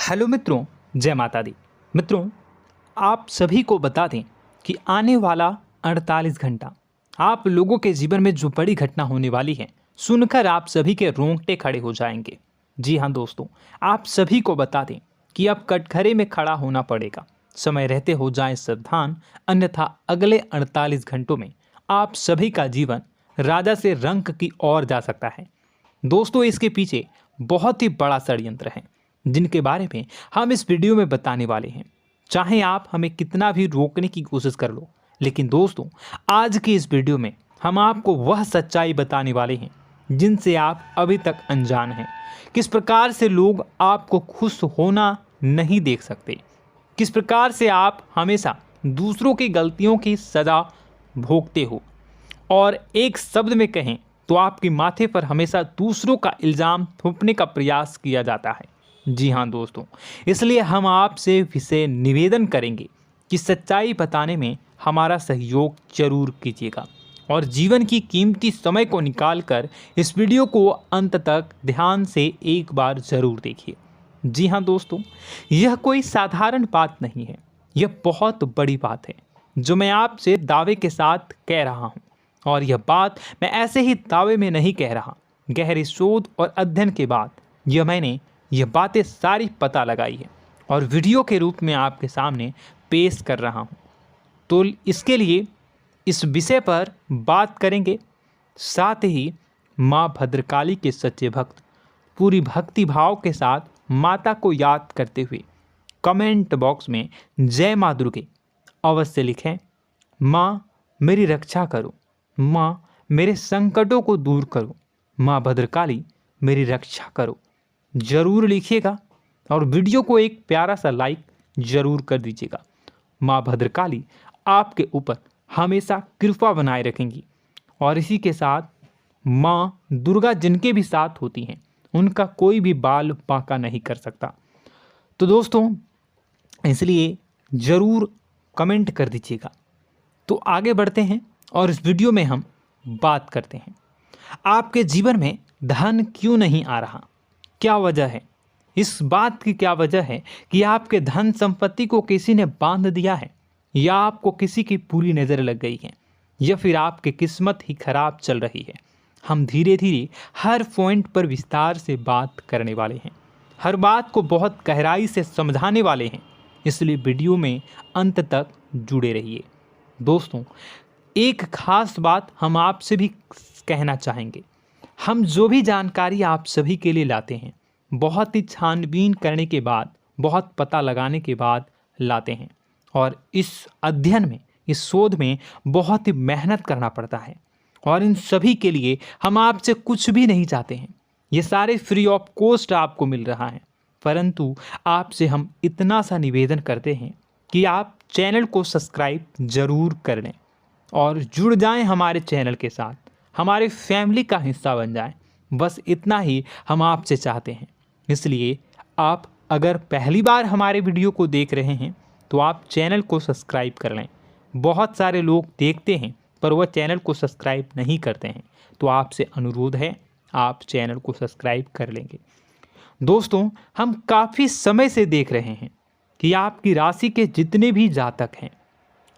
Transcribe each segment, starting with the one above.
Hello मित्रों, जय माता दी। मित्रों, आप सभी को बता दें कि आने वाला 48 घंटा आप लोगों के जीवन में जो बड़ी घटना होने वाली है, सुनकर आप सभी के रोंगटे खड़े हो जाएंगे। जी हाँ दोस्तों, आप सभी को बता दें कि अब कटघरे में खड़ा होना पड़ेगा। समय रहते हो जाएं सावधान, अन्यथा अगले 48 घंटों में आप सभी का जीवन राजा से रंक की ओर जा सकता है। दोस्तों, इसके पीछे बहुत ही बड़ा षड्यंत्र है जिनके बारे में हम इस वीडियो में बताने वाले हैं। चाहे आप हमें कितना भी रोकने की कोशिश कर लो, लेकिन दोस्तों आज की इस वीडियो में हम आपको वह सच्चाई बताने वाले हैं जिनसे आप अभी तक अनजान हैं। किस प्रकार से लोग आपको खुश होना नहीं देख सकते, किस प्रकार से आप हमेशा दूसरों की गलतियों की सज़ा भोगते हो, और एक शब्द में कहें तो आपके माथे पर हमेशा दूसरों का इल्ज़ाम थोपने का प्रयास किया जाता है। जी हाँ दोस्तों, इसलिए हम आपसे विशेष निवेदन करेंगे कि सच्चाई बताने में हमारा सहयोग जरूर कीजिएगा और जीवन की कीमती समय को निकालकर इस वीडियो को अंत तक ध्यान से एक बार ज़रूर देखिए। जी हाँ दोस्तों, यह कोई साधारण बात नहीं है, यह बहुत बड़ी बात है जो मैं आपसे दावे के साथ कह रहा हूँ। और यह बात मैं ऐसे ही दावे में नहीं कह रहा, गहरे शोध और अध्ययन के बाद मैंने यह बातें सारी पता लगाई है और वीडियो के रूप में आपके सामने पेश कर रहा हूँ। तो इसके लिए इस विषय पर बात करेंगे। साथ ही माँ भद्रकाली के सच्चे भक्त पूरी भक्ति भाव के साथ माता को याद करते हुए कमेंट बॉक्स में जय माँ दुर्गे अवश्य लिखें। माँ मेरी रक्षा करो, माँ मेरे संकटों को दूर करो, माँ भद्रकाली मेरी रक्षा करो, ज़रूर लिखिएगा और वीडियो को एक प्यारा सा लाइक ज़रूर कर दीजिएगा। माँ भद्रकाली आपके ऊपर हमेशा कृपा बनाए रखेंगी और इसी के साथ माँ दुर्गा जिनके भी साथ होती हैं उनका कोई भी बाल बांका नहीं कर सकता। तो दोस्तों, इसलिए ज़रूर कमेंट कर दीजिएगा। तो आगे बढ़ते हैं और इस वीडियो में हम बात करते हैं, आपके जीवन में धन क्यों नहीं आ रहा, क्या वजह है। इस बात की क्या वजह है कि आपके धन संपत्ति को किसी ने बांध दिया है, या आपको किसी की पूरी नज़र लग गई है, या फिर आपकी किस्मत ही खराब चल रही है। हम धीरे धीरे हर पॉइंट पर विस्तार से बात करने वाले हैं, हर बात को बहुत गहराई से समझाने वाले हैं, इसलिए वीडियो में अंत तक जुड़े रहिए। दोस्तों, एक खास बात हम आपसे भी कहना चाहेंगे। हम जो भी जानकारी आप सभी के लिए लाते हैं, बहुत ही छानबीन करने के बाद, बहुत पता लगाने के बाद लाते हैं, और इस अध्ययन में, इस शोध में बहुत ही मेहनत करना पड़ता है, और इन सभी के लिए हम आपसे कुछ भी नहीं चाहते हैं। ये सारे फ्री ऑफ कॉस्ट आपको मिल रहा है, परंतु आपसे हम इतना सा निवेदन करते हैं कि आप चैनल को सब्सक्राइब ज़रूर कर लें और जुड़ जाएं हमारे चैनल के साथ, हमारे फैमिली का हिस्सा बन जाएं। बस इतना ही हम आपसे चाहते हैं। इसलिए आप अगर पहली बार हमारे वीडियो को देख रहे हैं तो आप चैनल को सब्सक्राइब कर लें। बहुत सारे लोग देखते हैं पर वह चैनल को सब्सक्राइब नहीं करते हैं, तो आपसे अनुरोध है आप चैनल को सब्सक्राइब कर लेंगे। दोस्तों, हम काफ़ी समय से देख रहे हैं कि आपकी राशि के जितने भी जातक हैं,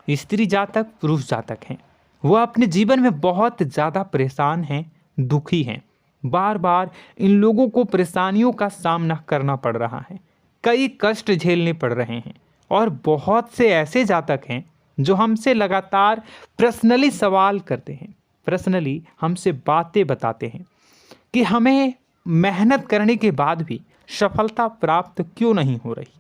स्त्री जातक, पुरुष जातक हैं, वह अपने जीवन में बहुत ज़्यादा परेशान हैं, दुखी हैं। बार बार इन लोगों को परेशानियों का सामना करना पड़ रहा है, कई कष्ट झेलने पड़ रहे हैं, और बहुत से ऐसे जातक हैं जो हमसे लगातार पर्सनली सवाल करते हैं, पर्सनली हमसे बातें बताते हैं कि हमें मेहनत करने के बाद भी सफलता प्राप्त क्यों नहीं हो रही,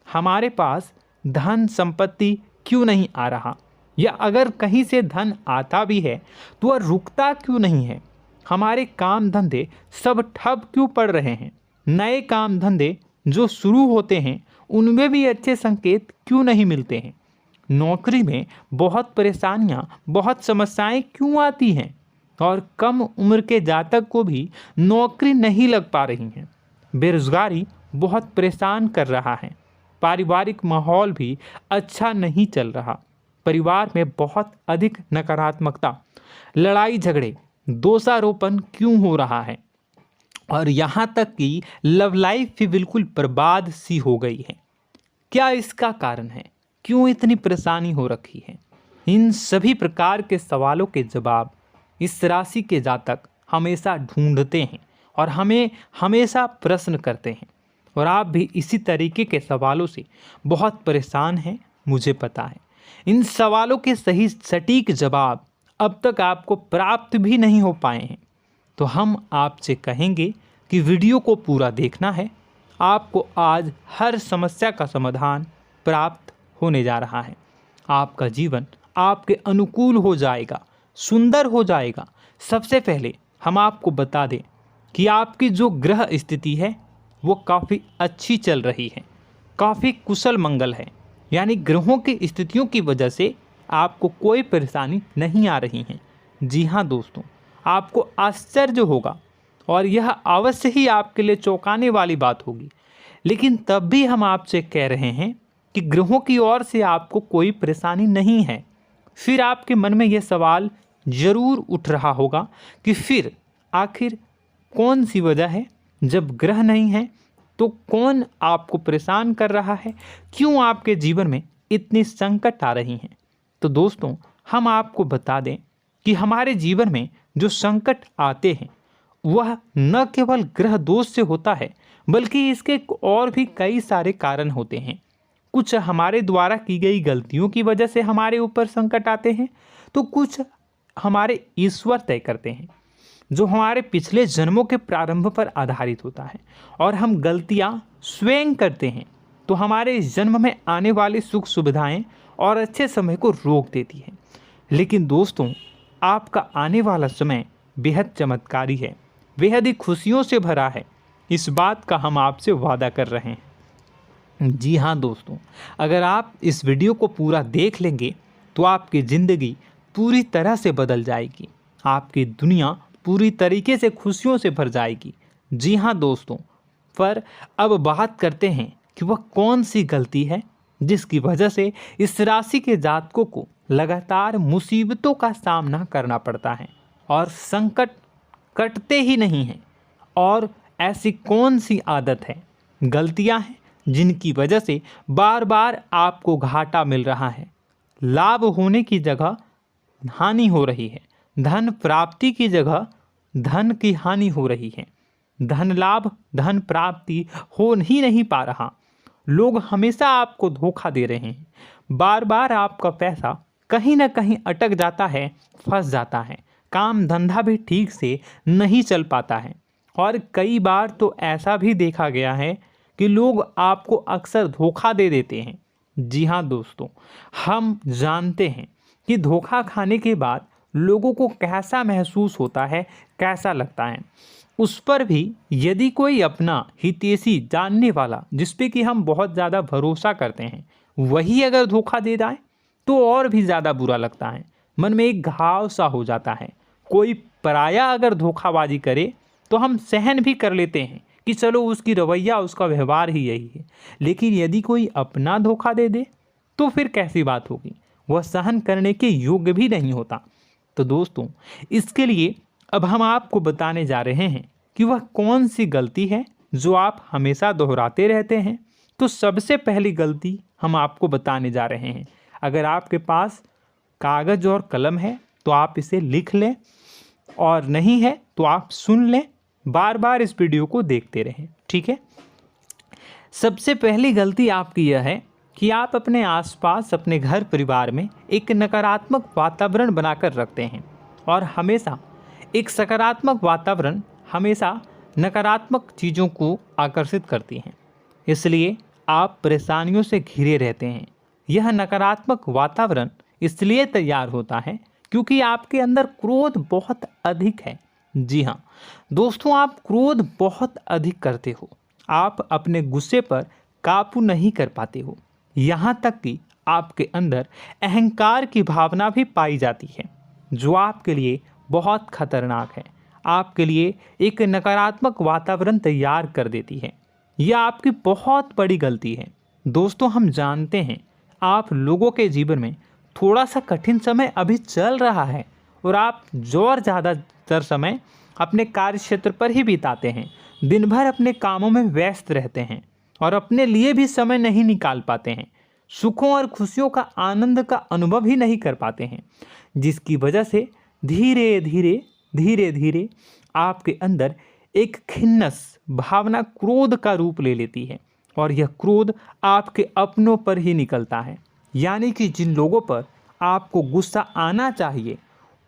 हमारे पास धन संपत्ति क्यों नहीं आ रहा, या अगर कहीं से धन आता भी है तो वह रुकता क्यों नहीं है, हमारे काम धंधे सब ठप क्यों पड़ रहे हैं, नए काम धंधे जो शुरू होते हैं उनमें भी अच्छे संकेत क्यों नहीं मिलते हैं, नौकरी में बहुत परेशानियां, बहुत समस्याएं क्यों आती हैं, और कम उम्र के जातक को भी नौकरी नहीं लग पा रही हैं, बेरोजगारी बहुत परेशान कर रहा है, पारिवारिक माहौल भी अच्छा नहीं चल रहा, परिवार में बहुत अधिक नकारात्मकता, लड़ाई झगड़े, दोषारोपण क्यों हो रहा है, और यहाँ तक कि लव लाइफ भी बिल्कुल बर्बाद सी हो गई है। क्या इसका कारण है? क्यों इतनी परेशानी हो रखी है? इन सभी प्रकार के सवालों के जवाब इस राशि के जातक हमेशा ढूंढते हैं और हमें हमेशा प्रश्न करते हैं। और आप भी इसी तरीके के सवालों से बहुत परेशान हैं, मुझे पता है। इन सवालों के सही सटीक जवाब अब तक आपको प्राप्त भी नहीं हो पाए हैं, तो हम आपसे कहेंगे कि वीडियो को पूरा देखना है। आपको आज हर समस्या का समाधान प्राप्त होने जा रहा है। आपका जीवन आपके अनुकूल हो जाएगा, सुंदर हो जाएगा। सबसे पहले हम आपको बता दें कि आपकी जो ग्रह स्थिति है वो काफ़ी अच्छी चल रही है, काफ़ी कुशल मंगल है। यानी ग्रहों की स्थितियों की वजह से आपको कोई परेशानी नहीं आ रही है। जी हाँ दोस्तों, आपको आश्चर्य होगा और यह अवश्य ही आपके लिए चौंकाने वाली बात होगी, लेकिन तब भी हम आपसे कह रहे हैं कि ग्रहों की ओर से आपको कोई परेशानी नहीं है। फिर आपके मन में यह सवाल जरूर उठ रहा होगा कि फिर आखिर कौन सी वजह है? जब ग्रह नहीं है तो कौन आपको परेशान कर रहा है? क्यों आपके जीवन में इतनी संकट आ रही हैं? तो दोस्तों, हम आपको बता दें कि हमारे जीवन में जो संकट आते हैं वह न केवल ग्रह दोष से होता है, बल्कि इसके और भी कई सारे कारण होते हैं। कुछ हमारे द्वारा की गई गलतियों की वजह से हमारे ऊपर संकट आते हैं, तो कुछ हमारे ईश्वर तय करते हैं, जो हमारे पिछले जन्मों के प्रारंभ पर आधारित होता है। और हम गलतियां स्वयं करते हैं तो हमारे इस जन्म में आने वाली सुख सुविधाएं और अच्छे समय को रोक देती है। लेकिन दोस्तों, आपका आने वाला समय बेहद चमत्कारी है, बेहद ही खुशियों से भरा है। इस बात का हम आपसे वादा कर रहे हैं। जी हाँ दोस्तों, अगर आप इस वीडियो को पूरा देख लेंगे तो आपकी ज़िंदगी पूरी तरह से बदल जाएगी, आपकी दुनिया पूरी तरीके से खुशियों से भर जाएगी। जी हाँ दोस्तों, पर अब बात करते हैं कि वह कौन सी गलती है जिसकी वजह से इस राशि के जातकों को लगातार मुसीबतों का सामना करना पड़ता है और संकट कटते ही नहीं हैं। और ऐसी कौन सी आदत है, गलतियां हैं जिनकी वजह से बार बार आपको घाटा मिल रहा है, लाभ होने की जगह हानि हो रही है, धन प्राप्ति की जगह धन की हानि हो रही है, धन लाभ धन प्राप्ति हो ही नहीं पा रहा, लोग हमेशा आपको धोखा दे रहे हैं, बार बार आपका पैसा कहीं ना कहीं अटक जाता है, फंस जाता है, काम धंधा भी ठीक से नहीं चल पाता है। और कई बार तो ऐसा भी देखा गया है कि लोग आपको अक्सर धोखा दे देते हैं। जी हाँ दोस्तों, हम जानते हैं कि धोखा खाने के बाद लोगों को कैसा महसूस होता है, कैसा लगता है। उस पर भी यदि कोई अपना हितैषी जानने वाला, जिस पे कि हम बहुत ज़्यादा भरोसा करते हैं, वही अगर धोखा दे जाए तो और भी ज़्यादा बुरा लगता है, मन में एक घाव सा हो जाता है। कोई पराया अगर धोखाबाजी करे तो हम सहन भी कर लेते हैं कि चलो उसकी रवैया, उसका व्यवहार ही यही है। लेकिन यदि कोई अपना धोखा दे दे तो फिर कैसी बात होगी, वह सहन करने के योग्य भी नहीं होता। तो दोस्तों, इसके लिए अब हम आपको बताने जा रहे हैं कि वह कौन सी गलती है जो आप हमेशा दोहराते रहते हैं। तो सबसे पहली गलती हम आपको बताने जा रहे हैं। अगर आपके पास कागज़ और कलम है तो आप इसे लिख लें, और नहीं है तो आप सुन लें, बार बार इस वीडियो को देखते रहें, ठीक है। सबसे पहली गलती आपकी यह है कि आप अपने आसपास, अपने घर परिवार में एक नकारात्मक वातावरण बनाकर रखते हैं। और हमेशा एक सकारात्मक वातावरण हमेशा नकारात्मक चीज़ों को आकर्षित करती हैं, इसलिए आप परेशानियों से घिरे रहते हैं। यह नकारात्मक वातावरण इसलिए तैयार होता है क्योंकि आपके अंदर क्रोध बहुत अधिक है। जी हाँ दोस्तों, आप क्रोध बहुत अधिक करते हो, आप अपने गुस्से पर काबू नहीं कर पाते हो, यहाँ तक कि आपके अंदर अहंकार की भावना भी पाई जाती है, जो आपके लिए बहुत खतरनाक है, आपके लिए एक नकारात्मक वातावरण तैयार कर देती है। यह आपकी बहुत बड़ी गलती है। दोस्तों, हम जानते हैं आप लोगों के जीवन में थोड़ा सा कठिन समय अभी चल रहा है और आप और ज़्यादातर समय अपने कार्य क्षेत्र पर ही बिताते हैं, दिन भर अपने कामों में व्यस्त रहते हैं और अपने लिए भी समय नहीं निकाल पाते हैं, सुखों और खुशियों का आनंद का अनुभव ही नहीं कर पाते हैं, जिसकी वजह से धीरे धीरे धीरे धीरे आपके अंदर एक खिन्नस भावना क्रोध का रूप ले लेती है और यह क्रोध आपके अपनों पर ही निकलता है। यानी कि जिन लोगों पर आपको गुस्सा आना चाहिए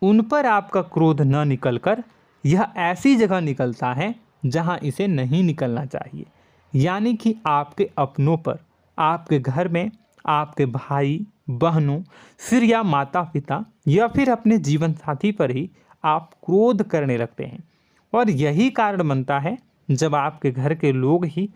उन पर आपका क्रोध न निकलकर यह ऐसी जगह निकलता है जहां इसे नहीं निकलना चाहिए। यानी कि आपके अपनों पर, आपके घर में, आपके भाई बहनों, फिर या माता पिता या फिर अपने जीवन साथी पर ही आप क्रोध करने लगते हैं। और यही कारण बनता है जब आपके घर के लोग ही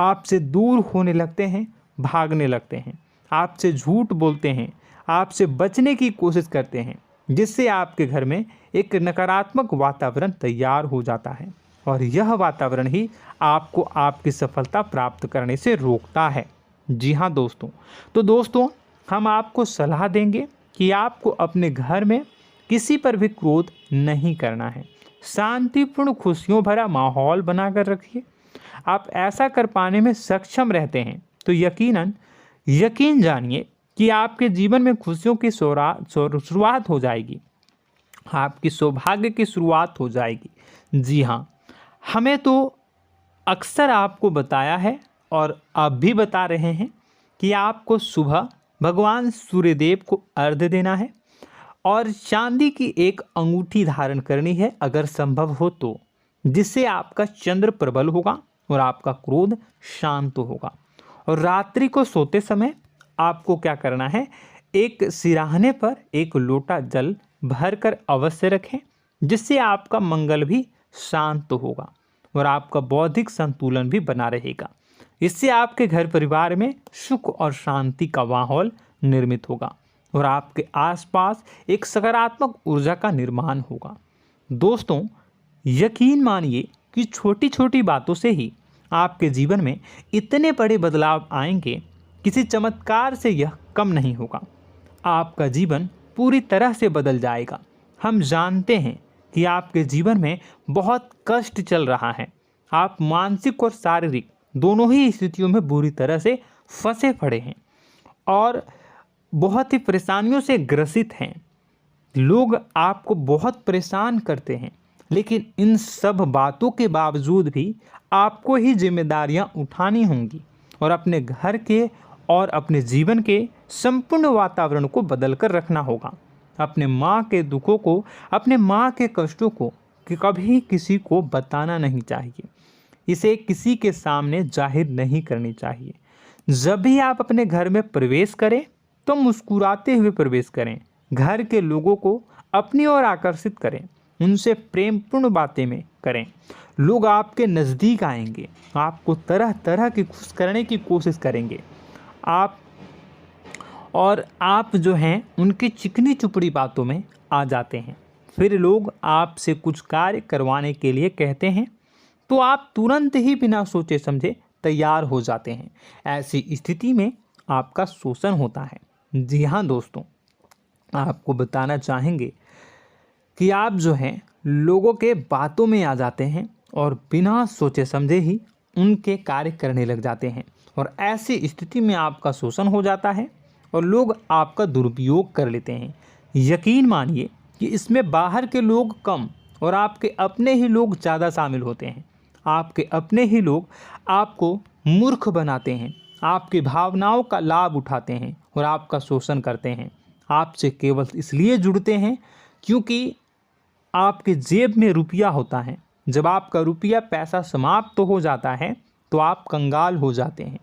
आपसे दूर होने लगते हैं, भागने लगते हैं, आपसे झूठ बोलते हैं, आपसे बचने की कोशिश करते हैं, जिससे आपके घर में एक नकारात्मक वातावरण तैयार हो जाता है और यह वातावरण ही आपको आपकी सफलता प्राप्त करने से रोकता है। जी हाँ दोस्तों, तो दोस्तों हम आपको सलाह देंगे कि आपको अपने घर में किसी पर भी क्रोध नहीं करना है। शांतिपूर्ण खुशियों भरा माहौल बनाकर रखिए। आप ऐसा कर पाने में सक्षम रहते हैं तो यकीन जानिए कि आपके जीवन में खुशियों की शुरुआत हो जाएगी, आपकी सौभाग्य की शुरुआत हो जाएगी। जी हाँ, हमें तो अक्सर आपको बताया है और आप भी बता रहे हैं कि आपको सुबह भगवान सूर्यदेव को अर्घ्य देना है और चांदी की एक अंगूठी धारण करनी है अगर संभव हो तो, जिससे आपका चंद्र प्रबल होगा और आपका क्रोध शांत होगा। और रात्रि को सोते समय आपको क्या करना है, एक सिराहने पर एक लोटा जल भरकर अवश्य रखें, जिससे आपका मंगल भी शांत होगा और आपका बौद्धिक संतुलन भी बना रहेगा। इससे आपके घर परिवार में सुख और शांति का माहौल निर्मित होगा और आपके आसपास एक सकारात्मक ऊर्जा का निर्माण होगा। दोस्तों यकीन मानिए कि छोटी छोटी बातों से ही आपके जीवन में इतने बड़े बदलाव आएंगे, किसी चमत्कार से यह कम नहीं होगा। आपका जीवन पूरी तरह से बदल जाएगा। हम जानते हैं कि आपके जीवन में बहुत कष्ट चल रहा है, आप मानसिक और शारीरिक दोनों ही स्थितियों में बुरी तरह से फंसे पड़े हैं और बहुत ही परेशानियों से ग्रसित हैं। लोग आपको बहुत परेशान करते हैं, लेकिन इन सब बातों के बावजूद भी आपको ही जिम्मेदारियां उठानी होंगी और अपने घर के और अपने जीवन के संपूर्ण वातावरण को बदल कर रखना होगा। अपने माँ के दुखों को, अपने माँ के कष्टों को कभी किसी को बताना नहीं चाहिए, इसे किसी के सामने जाहिर नहीं करनी चाहिए। जब भी आप अपने घर में प्रवेश करें तो मुस्कुराते हुए प्रवेश करें, घर के लोगों को अपनी ओर आकर्षित करें, उनसे प्रेमपूर्ण बातें में करें। लोग आपके नज़दीक आएंगे, आपको तरह तरह की खुश करने की कोशिश करेंगे। आप जो हैं उनकी चिकनी चुपड़ी बातों में आ जाते हैं। फिर लोग आपसे कुछ कार्य करवाने के लिए कहते हैं तो आप तुरंत ही बिना सोचे समझे तैयार हो जाते हैं। ऐसी स्थिति में आपका शोषण होता है। जी हाँ दोस्तों, आपको बताना चाहेंगे कि आप जो हैं लोगों के बातों में आ जाते हैं और बिना सोचे समझे ही उनके कार्य करने लग जाते हैं और ऐसी स्थिति में आपका शोषण हो जाता है और लोग आपका दुरुपयोग कर लेते हैं। यकीन मानिए कि इसमें बाहर के लोग कम और आपके अपने ही लोग ज़्यादा शामिल होते हैं। आपके अपने ही लोग आपको मूर्ख बनाते हैं, आपकी भावनाओं का लाभ उठाते हैं और आपका शोषण करते हैं। आपसे केवल इसलिए जुड़ते हैं क्योंकि आपके जेब में रुपया होता है। जब आपका रुपया पैसा समाप्त हो जाता है तो आप कंगाल हो जाते हैं,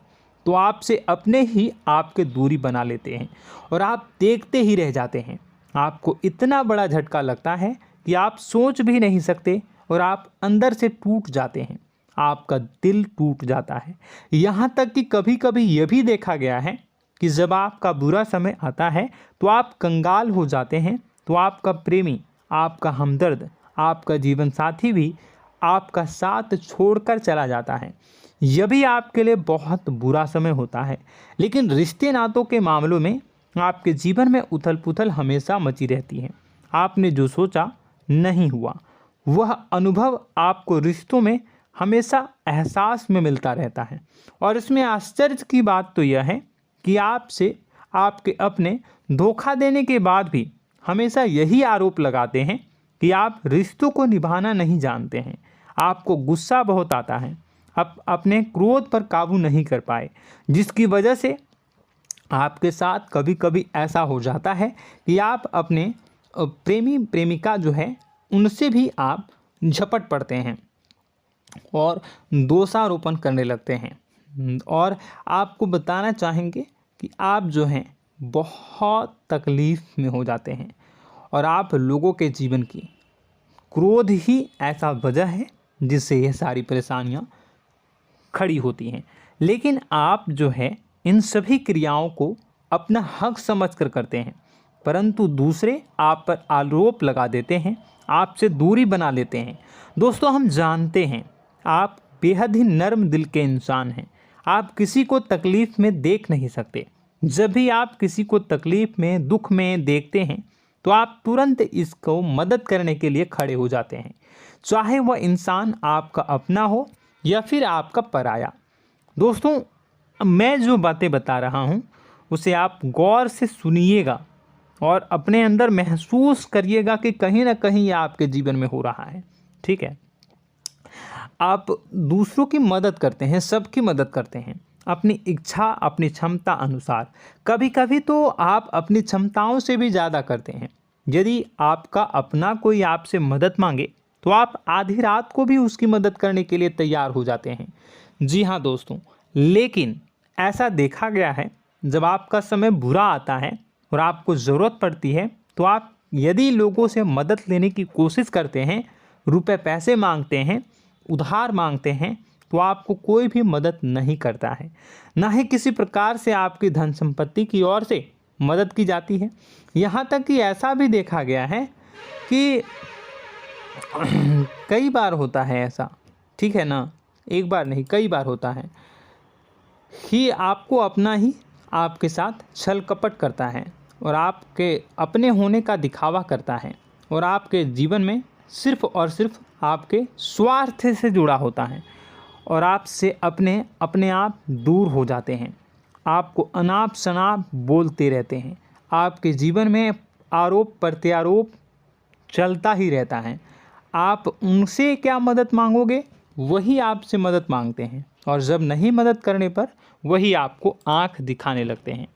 तो आपसे अपने ही आपके दूरी बना लेते हैं और आप देखते ही रह जाते हैं। आपको इतना बड़ा झटका लगता है कि आप सोच भी नहीं सकते और आप अंदर से टूट जाते हैं, आपका दिल टूट जाता है। यहाँ तक कि कभी कभी यह भी देखा गया है कि जब आपका बुरा समय आता है तो आप कंगाल हो जाते हैं, तो आपका प्रेमी, आपका हमदर्द, आपका जीवन साथी भी आपका साथ छोड़कर चला जाता है। यह भी आपके लिए बहुत बुरा समय होता है। लेकिन रिश्ते नातों के मामलों में आपके जीवन में उथल पुथल हमेशा मची रहती है। आपने जो सोचा नहीं हुआ। वह अनुभव आपको रिश्तों में हमेशा एहसास में मिलता रहता है। और इसमें आश्चर्य की बात तो यह है कि आपसे आपके अपने धोखा देने के बाद भी हमेशा यही आरोप लगाते हैं कि आप रिश्तों को निभाना नहीं जानते हैं। आपको गुस्सा बहुत आता है, आप अपने क्रोध पर काबू नहीं कर पाए, जिसकी वजह से आपके साथ कभी कभी ऐसा हो जाता है कि आप अपने प्रेमी प्रेमिका जो है उनसे भी आप झपट पड़ते हैं और दोषारोपण करने लगते हैं। और आपको बताना चाहेंगे कि आप जो हैं बहुत तकलीफ़ में हो जाते हैं और आप लोगों के जीवन की क्रोध ही ऐसा वजह है जिससे यह सारी परेशानियां खड़ी होती हैं। लेकिन आप जो है इन सभी क्रियाओं को अपना हक समझकर करते हैं, परंतु दूसरे आप पर आरोप लगा देते हैं, आपसे दूरी बना लेते हैं। दोस्तों, हम जानते हैं आप बेहद ही नर्म दिल के इंसान हैं। आप किसी को तकलीफ़ में देख नहीं सकते। जब भी आप किसी को तकलीफ़ में, दुख में देखते हैं तो आप तुरंत इसको मदद करने के लिए खड़े हो जाते हैं, चाहे वह इंसान आपका अपना हो या फिर आपका पराया। दोस्तों, मैं जो बातें बता रहा हूँ उसे आप गौर से सुनिएगा और अपने अंदर महसूस करिएगा कि कहीं ना कहीं यह आपके जीवन में हो रहा है। ठीक है, आप दूसरों की मदद करते हैं, सबकी मदद करते हैं अपनी इच्छा, अपनी क्षमता अनुसार। कभी कभी तो आप अपनी क्षमताओं से भी ज़्यादा करते हैं। यदि आपका अपना कोई आपसे मदद मांगे तो आप आधी रात को भी उसकी मदद करने के लिए तैयार हो जाते हैं। जी हाँ दोस्तों, लेकिन ऐसा देखा गया है जब आपका समय बुरा आता है और आपको ज़रूरत पड़ती है तो आप यदि लोगों से मदद लेने की कोशिश करते हैं, रुपए पैसे मांगते हैं, उधार मांगते हैं, तो आपको कोई भी मदद नहीं करता है। ना ही किसी प्रकार से आपकी धन संपत्ति की ओर से मदद की जाती है। यहाँ तक कि ऐसा भी देखा गया है कि कई बार होता है ऐसा, ठीक है ना, एक बार नहीं कई बार होता है कि आपको अपना ही आपके साथ छल कपट करता है और आपके अपने होने का दिखावा करता है और आपके जीवन में सिर्फ और सिर्फ आपके स्वार्थ से जुड़ा होता है और आपसे अपने आप दूर हो जाते हैं। आपको अनाप शनाप बोलते रहते हैं। आपके जीवन में आरोप प्रत्यारोप चलता ही रहता है। आप उनसे क्या मदद मांगोगे, वही आपसे मदद मांगते हैं और जब नहीं मदद करने पर वही आपको आंख दिखाने लगते हैं।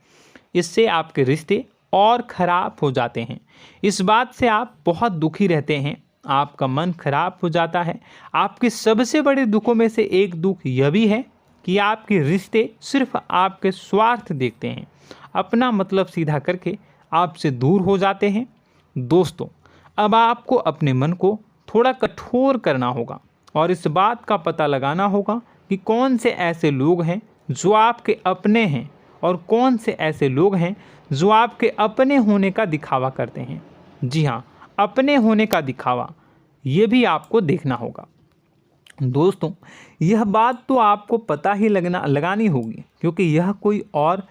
इससे आपके रिश्ते और ख़राब हो जाते हैं। इस बात से आप बहुत दुखी रहते हैं, आपका मन खराब हो जाता है। आपके सबसे बड़े दुखों में से एक दुख यह भी है कि आपके रिश्ते सिर्फ आपके स्वार्थ देखते हैं, अपना मतलब सीधा करके आपसे दूर हो जाते हैं। दोस्तों, अब आपको अपने मन को थोड़ा कठोर करना होगा और इस बात का पता लगाना होगा कि कौन से ऐसे लोग हैं जो आपके अपने हैं और कौन से ऐसे लोग हैं जो आपके अपने होने का दिखावा करते हैं। जी हाँ, अपने होने का दिखावा, ये भी आपको देखना होगा। दोस्तों, यह बात तो आपको पता ही लगानी होगी, क्योंकि यह कोई और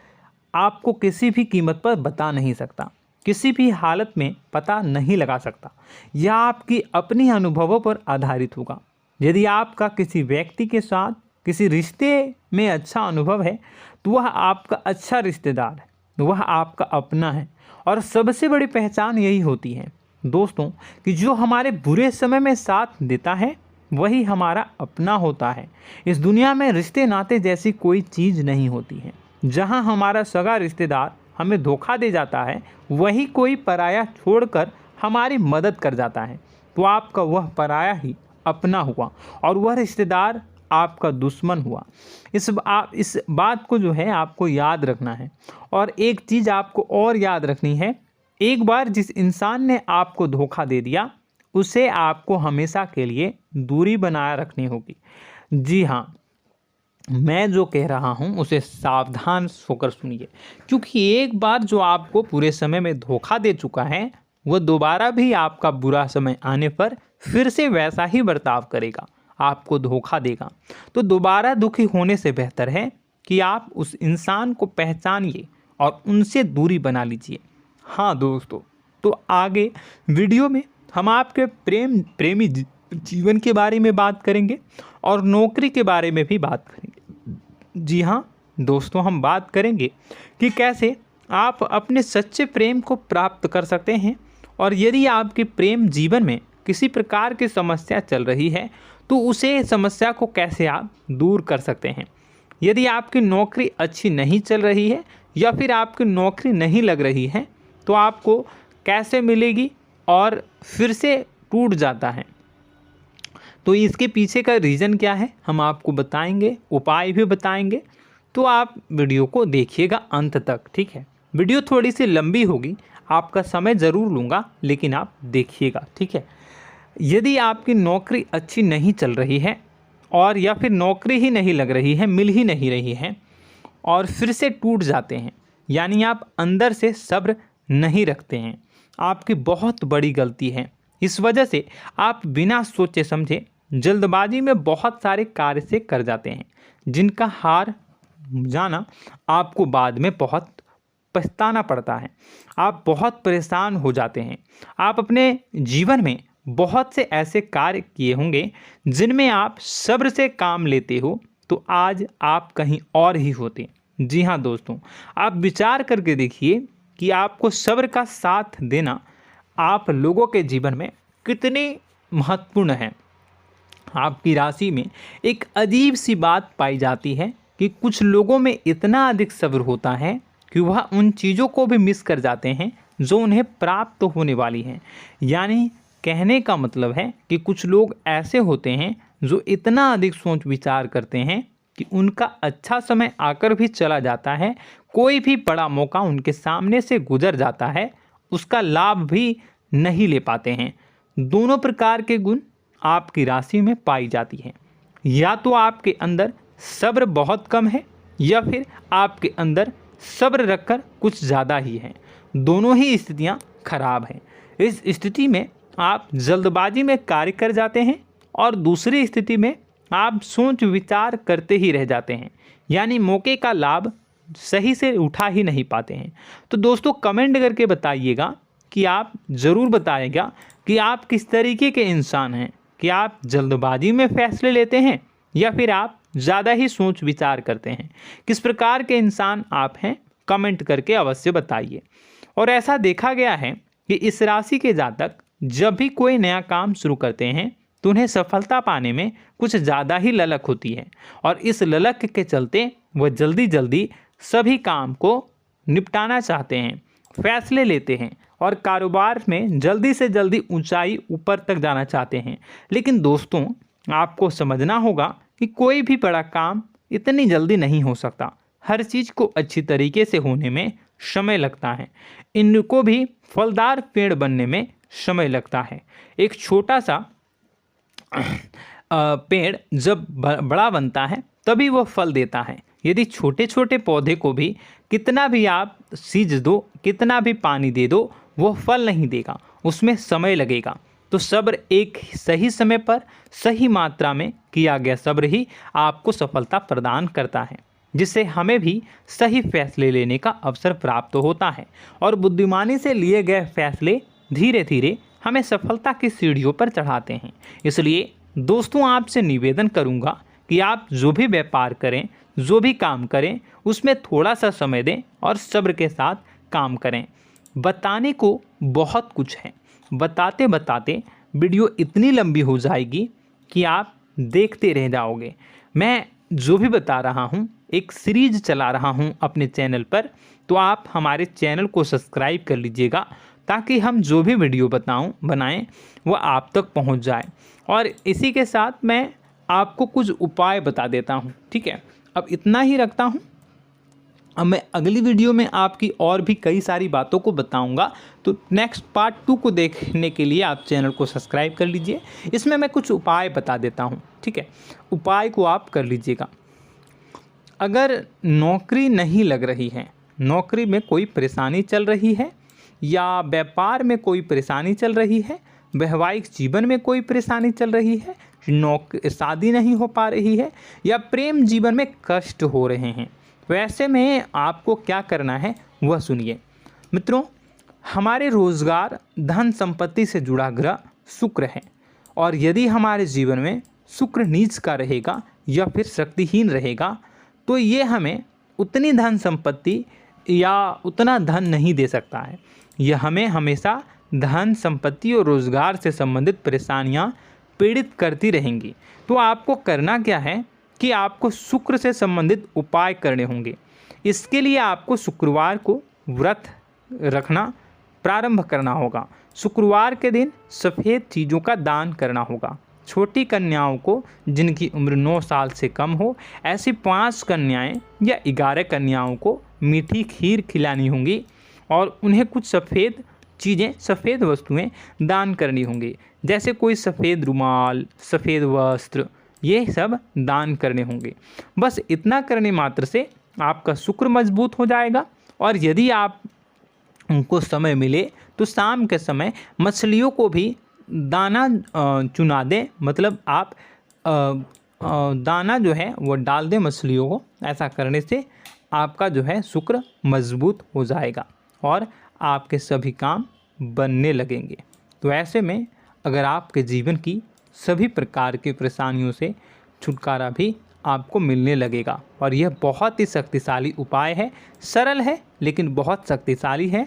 आपको किसी भी कीमत पर बता नहीं सकता, किसी भी हालत में पता नहीं लगा सकता। यह आपकी अपनी अनुभवों पर आधारित होगा। यदि आपका किसी व्यक्ति के साथ किसी रिश्ते में अच्छा अनुभव है तो वह आपका अच्छा रिश्तेदार है, वह आपका अपना है। और सबसे बड़ी पहचान यही होती है दोस्तों कि जो हमारे बुरे समय में साथ देता है वही हमारा अपना होता है। इस दुनिया में रिश्ते नाते जैसी कोई चीज़ नहीं होती है। जहां हमारा सगा रिश्तेदार हमें धोखा दे जाता है, वही कोई पराया छोड़कर हमारी मदद कर जाता है, तो आपका वह पराया ही अपना हुआ और वह रिश्तेदार आपका दुश्मन हुआ। इस बात को जो है आपको याद रखना है। और एक चीज़ आपको और याद रखनी है, एक बार जिस इंसान ने आपको धोखा दे दिया उसे आपको हमेशा के लिए दूरी बनाए रखनी होगी। जी हाँ, मैं जो कह रहा हूँ उसे सावधान होकर सुनिए, क्योंकि एक बार जो आपको पूरे समय में धोखा दे चुका है वह दोबारा भी आपका बुरा समय आने पर फिर से वैसा ही बर्ताव करेगा, आपको धोखा देगा। तो दोबारा दुखी होने से बेहतर है कि आप उस इंसान को पहचानिए और उनसे दूरी बना लीजिए। हाँ दोस्तों, तो आगे वीडियो में हम आपके प्रेमी जीवन के बारे में बात करेंगे और नौकरी के बारे में भी बात करेंगे। जी हाँ दोस्तों, हम बात करेंगे कि कैसे आप अपने सच्चे प्रेम को प्राप्त कर सकते हैं, और यदि आपके प्रेम जीवन में किसी प्रकार की समस्या चल रही है तो उसे समस्या को कैसे आप दूर कर सकते हैं। यदि आपकी नौकरी अच्छी नहीं चल रही है या फिर आपकी नौकरी नहीं लग रही है तो आपको कैसे मिलेगी और फिर से टूट जाता है, तो इसके पीछे का रीज़न क्या है हम आपको बताएंगे, उपाय भी बताएंगे। तो आप वीडियो को देखिएगा अंत तक, ठीक है। वीडियो थोड़ी सी लंबी होगी, आपका समय ज़रूर लूँगा, लेकिन आप देखिएगा, ठीक है। यदि आपकी नौकरी अच्छी नहीं चल रही है और या फिर नौकरी ही नहीं लग रही है, मिल ही नहीं रही है और फिर से टूट जाते हैं, यानी आप अंदर से सब्र नहीं रखते हैं, आपकी बहुत बड़ी गलती है। इस वजह से आप बिना सोचे समझे जल्दबाजी में बहुत सारे कार्य से कर जाते हैं, जिनका हार जाना आपको बाद में बहुत पछताना पड़ता है। आप बहुत परेशान हो जाते हैं। आप अपने जीवन में बहुत से ऐसे कार्य किए होंगे जिनमें आप सब्र से काम लेते हो, तो आज आप कहीं और ही होते। जी हाँ दोस्तों, आप विचार करके देखिए कि आपको सब्र का साथ देना आप लोगों के जीवन में कितने महत्वपूर्ण है। आपकी राशि में एक अजीब सी बात पाई जाती है कि कुछ लोगों में इतना अधिक सब्र होता है कि वह उन चीज़ों को भी मिस कर जाते हैं जो उन्हें प्राप्त होने वाली हैं। यानी कहने का मतलब है कि कुछ लोग ऐसे होते हैं जो इतना अधिक सोच विचार करते हैं कि उनका अच्छा समय आकर भी चला जाता है, कोई भी बड़ा मौका उनके सामने से गुजर जाता है, उसका लाभ भी नहीं ले पाते हैं। दोनों प्रकार के गुण आपकी राशि में पाई जाती हैं। या तो आपके अंदर सब्र बहुत कम है या फिर आपके अंदर सब्र रखकर कुछ ज़्यादा ही है। दोनों ही स्थितियाँ खराब हैं। इस स्थिति में आप जल्दबाजी में कार्य कर जाते हैं और दूसरी स्थिति में आप सोच विचार करते ही रह जाते हैं, यानी मौके का लाभ सही से उठा ही नहीं पाते हैं। तो दोस्तों कमेंट करके बताइएगा कि आप ज़रूर बताइएगा कि आप किस तरीके के इंसान हैं, कि आप जल्दबाजी में फैसले लेते हैं या फिर आप ज़्यादा ही सोच विचार करते हैं। किस प्रकार के इंसान आप हैं, कमेंट करके अवश्य बताइए। और ऐसा देखा गया है कि इस राशि के जातक जब भी कोई नया काम शुरू करते हैं तो उन्हें सफलता पाने में कुछ ज़्यादा ही ललक होती है, और इस ललक के चलते वह जल्दी जल्दी सभी काम को निपटाना चाहते हैं, फैसले लेते हैं और कारोबार में जल्दी से जल्दी ऊंचाई ऊपर तक जाना चाहते हैं। लेकिन दोस्तों आपको समझना होगा कि कोई भी बड़ा काम इतनी जल्दी नहीं हो सकता। हर चीज़ को अच्छी तरीके से होने में समय लगता है। इनको भी फलदार पेड़ बनने में समय लगता है। एक छोटा सा पेड़ जब बड़ा बनता है तभी वो फल देता है। यदि छोटे छोटे पौधे को भी कितना भी आप सींच दो, कितना भी पानी दे दो, वो फल नहीं देगा, उसमें समय लगेगा। तो सब्र एक सही समय पर सही मात्रा में किया गया सब्र ही आपको सफलता प्रदान करता है, जिससे हमें भी सही फैसले लेने का अवसर प्राप्त होता है और बुद्धिमानी से लिए गए फैसले धीरे धीरे हमें सफलता की सीढ़ियों पर चढ़ाते हैं। इसलिए दोस्तों आपसे निवेदन करूंगा कि आप जो भी व्यापार करें, जो भी काम करें, उसमें थोड़ा सा समय दें और सब्र के साथ काम करें। बताने को बहुत कुछ है, बताते बताते वीडियो इतनी लंबी हो जाएगी कि आप देखते रह जाओगे। मैं जो भी बता रहा हूँ एक सीरीज चला रहा हूँ अपने चैनल पर, तो आप हमारे चैनल को सब्सक्राइब कर लीजिएगा ताकि हम जो भी वीडियो बनाएं वो आप तक पहुँच जाए। और इसी के साथ मैं आपको कुछ उपाय बता देता हूँ, ठीक है। अब इतना ही रखता हूँ। अब मैं अगली वीडियो में आपकी और भी कई सारी बातों को बताऊंगा, तो नेक्स्ट पार्ट 2 को देखने के लिए आप चैनल को सब्सक्राइब कर लीजिए। इसमें मैं कुछ उपाय बता देता हूं, ठीक है। उपाय को आप कर लीजिएगा। अगर नौकरी नहीं लग रही है, नौकरी में कोई परेशानी चल रही है, या व्यापार में कोई परेशानी चल रही है, वैवाहिक जीवन में कोई परेशानी चल रही है, शादी नहीं हो पा रही है, या प्रेम जीवन में कष्ट हो रहे हैं, वैसे में आपको क्या करना है वह सुनिए। मित्रों, हमारे रोजगार धन संपत्ति से जुड़ा ग्रह शुक्र है, और यदि हमारे जीवन में शुक्र नीच का रहेगा या फिर शक्तिहीन रहेगा तो ये हमें उतनी धन संपत्ति या उतना धन नहीं दे सकता है। यह हमें हमेशा धन संपत्ति और रोजगार से संबंधित परेशानियां पीड़ित करती रहेंगी। तो आपको करना क्या है कि आपको शुक्र से संबंधित उपाय करने होंगे। इसके लिए आपको शुक्रवार को व्रत रखना प्रारंभ करना होगा। शुक्रवार के दिन सफ़ेद चीज़ों का दान करना होगा। छोटी कन्याओं को जिनकी उम्र 9 साल से कम हो, ऐसी 5 कन्याएं या 11 कन्याओं को मीठी खीर खिलानी होंगी और उन्हें कुछ सफ़ेद चीज़ें, सफ़ेद वस्तुएं दान करनी होंगी, जैसे कोई सफ़ेद रुमाल, सफ़ेद वस्त्र, ये सब दान करने होंगे। बस इतना करने मात्र से आपका शुक्र मजबूत हो जाएगा। और यदि आप उनको समय मिले तो शाम के समय मछलियों को भी दाना चुना दें, मतलब आप दाना जो है वो डाल दें मछलियों को। ऐसा करने से आपका जो है शुक्र मजबूत हो जाएगा और आपके सभी काम बनने लगेंगे। तो ऐसे में अगर आपके जीवन की सभी प्रकार की परेशानियों से छुटकारा भी आपको मिलने लगेगा। और यह बहुत ही शक्तिशाली उपाय है, सरल है लेकिन बहुत शक्तिशाली है।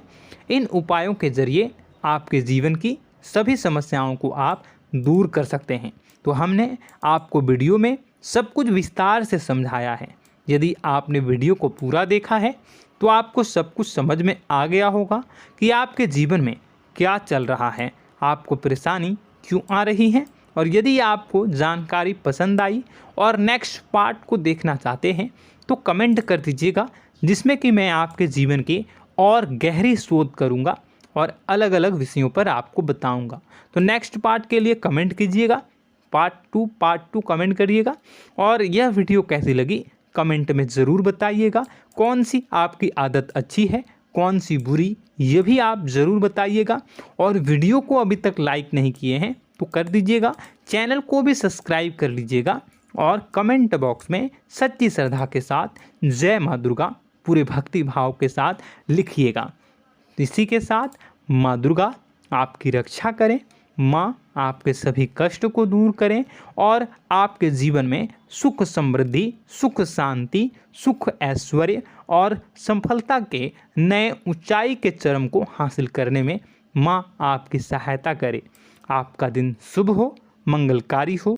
इन उपायों के ज़रिए आपके जीवन की सभी समस्याओं को आप दूर कर सकते हैं। तो हमने आपको वीडियो में सब कुछ विस्तार से समझाया है। यदि आपने वीडियो को पूरा देखा है तो आपको सब कुछ समझ में आ गया होगा कि आपके जीवन में क्या चल रहा है, आपको परेशानी क्यों आ रही है। और यदि आपको जानकारी पसंद आई और नेक्स्ट पार्ट को देखना चाहते हैं तो कमेंट कर दीजिएगा, जिसमें कि मैं आपके जीवन की और गहरी शोध करूंगा और अलग अलग विषयों पर आपको बताऊंगा। तो नेक्स्ट पार्ट के लिए कमेंट कीजिएगा, पार्ट टू कमेंट करिएगा। और यह वीडियो कैसी लगी कमेंट में ज़रूर बताइएगा। कौन सी आपकी आदत अच्छी है, कौन सी बुरी, ये भी आप ज़रूर बताइएगा। और वीडियो को अभी तक लाइक नहीं किए हैं तो कर दीजिएगा, चैनल को भी सब्सक्राइब कर लीजिएगा और कमेंट बॉक्स में सच्ची श्रद्धा के साथ जय माँ दुर्गा पूरे भक्ति भाव के साथ लिखिएगा। इसी के साथ माँ दुर्गा आपकी रक्षा करें, माँ आपके सभी कष्ट को दूर करें और आपके जीवन में सुख समृद्धि, सुख शांति, सुख ऐश्वर्य और सफलता के नए ऊंचाई के चरम को हासिल करने में माँ आपकी सहायता करे। आपका दिन शुभ हो, मंगलकारी हो।